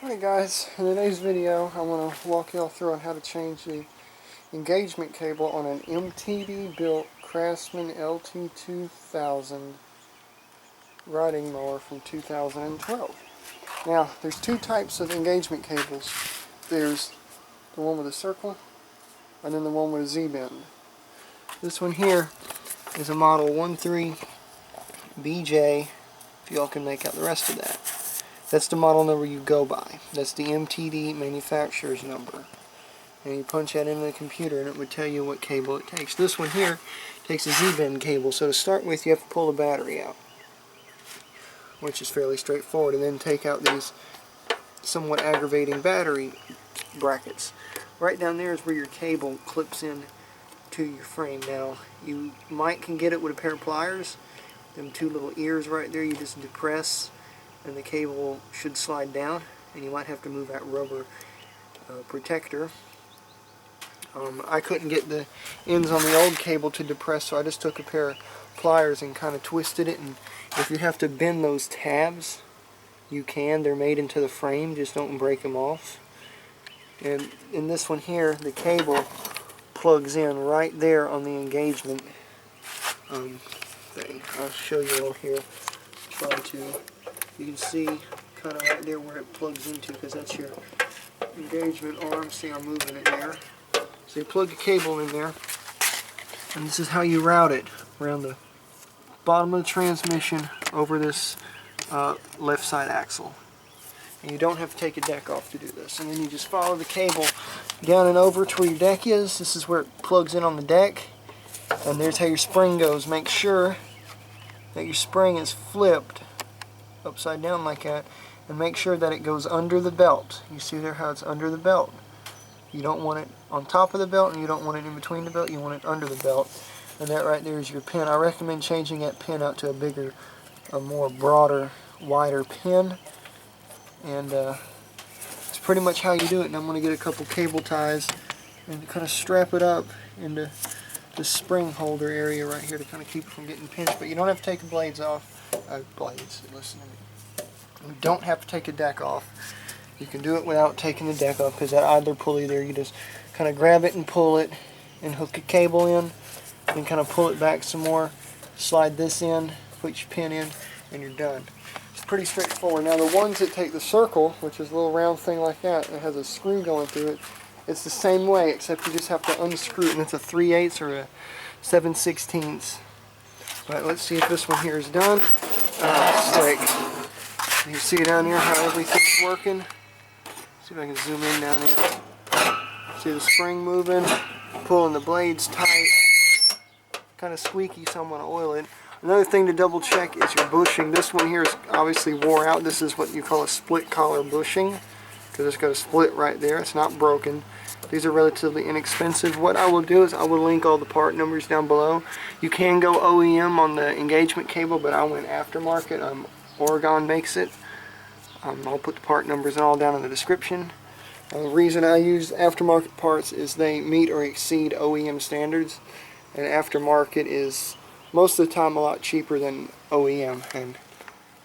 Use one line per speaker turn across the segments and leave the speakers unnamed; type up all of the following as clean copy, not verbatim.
Alright guys, in today's video I want to walk y'all through on how to change the engagement cable on an MTD built Craftsman Lt2000 riding mower from 2012. Now there's two types of engagement cables. There's the one with a circle and then the one with a Z-bend. This one here is a model 13BJ, if y'all can make out the rest of that. That's the model number you go by. That's the MTD manufacturer's number. And you punch that into the computer and it would tell you what cable it takes. This one here takes a Z-bend cable, so to start with you have to pull the battery out, which is fairly straightforward, and then take out these somewhat aggravating battery brackets. Right down there is where your cable clips in to your frame. Now you can get it with a pair of pliers. Them two little ears right there you just depress and the cable should slide down, and you might have to move that rubber protector. I couldn't get the ends on the old cable to depress, so I just took a pair of pliers and kind of twisted it. And if you have to bend those tabs, you can. They're made into the frame, just don't break them off. And in this one here, the cable plugs in right there on the engagement thing. I'll show you all here. Try to. You can see kind of right there where it plugs into, because that's your engagement arm. See, I'm moving it there. So you plug the cable in there, and this is how you route it around the bottom of the transmission over this left side axle. And you don't have to take a deck off to do this. And then you just follow the cable down and over to where your deck is. This is where it plugs in on the deck, and there's how your spring goes. Make sure that your spring is flipped upside down like that, and make sure that it goes under the belt. You see there how it's under the belt. You don't want it on top of the belt, and you don't want it in between the belt. You want it under the belt, and that right there is your pin. I recommend changing that pin out to a bigger, a more broader, wider pin, and it's pretty much how you do it. And I'm going to get a couple cable ties and kind of strap it up into the spring holder area right here to kind of keep it from getting pinched. But you don't have to take the blades off. Listen to me. You don't have to take a deck off. You can do it without taking the deck off, because that idler pulley there, you just kind of grab it and pull it and hook a cable in, and kind of pull it back some more, slide this in, put your pin in, and you're done. It's pretty straightforward. Now the ones that take the circle, which is a little round thing like that, it has a screw going through it, it's the same way, except you just have to unscrew it, and it's a 3/8 or a 7/16. But let's see if this one here is done. Slick. You see down here how everything's working. See if I can zoom in down here. See the spring moving, pulling the blades tight. Kind of squeaky, so I'm going to oil it. Another thing to double check is your bushing. This one here is obviously wore out. This is what you call a split collar bushing, because it's got a split right there. It's not broken. These are relatively inexpensive. What I will do is I will link all the part numbers down below. You can go OEM on the engagement cable, but I went aftermarket. Oregon makes it. I'll put the part numbers all down in the description. The reason I use aftermarket parts is they meet or exceed OEM standards, and aftermarket is most of the time a lot cheaper than OEM, and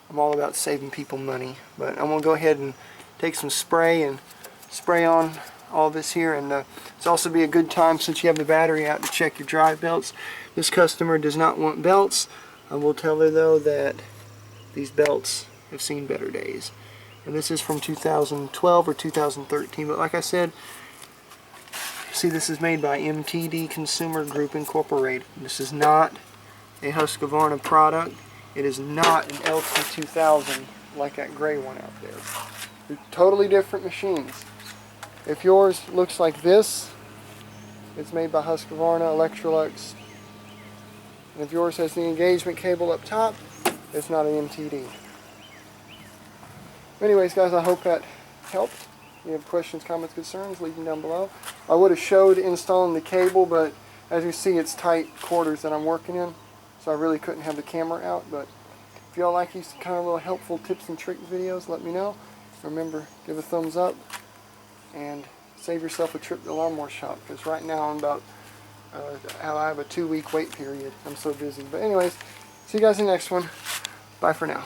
I'm all about saving people money. But I'm going to go ahead and take some spray and spray on all this here, and it's also be a good time, since you have the battery out, to check your drive belts. This customer does not want belts. I will tell her though that these belts have seen better days, and this is from 2012 or 2013. But like I said, see, this is made by MTD Consumer Group Incorporated. This is not a Husqvarna product. It is not an LT2000 like that gray one out there. They're totally different machines. If yours looks like this, it's made by Husqvarna, Electrolux. And if yours has the engagement cable up top, it's not an MTD. Anyways guys, I hope that helped. If you have questions, comments, concerns, leave them down below. I would have showed installing the cable, but as you see, it's tight quarters that I'm working in, so I really couldn't have the camera out. But if y'all like these kind of little helpful tips and trick videos, let me know. Remember, give a thumbs up and save yourself a trip to the lawnmower shop, because right now I'm about I have a 2-week wait period. I'm so busy. But anyways, see you guys in the next one. Bye for now.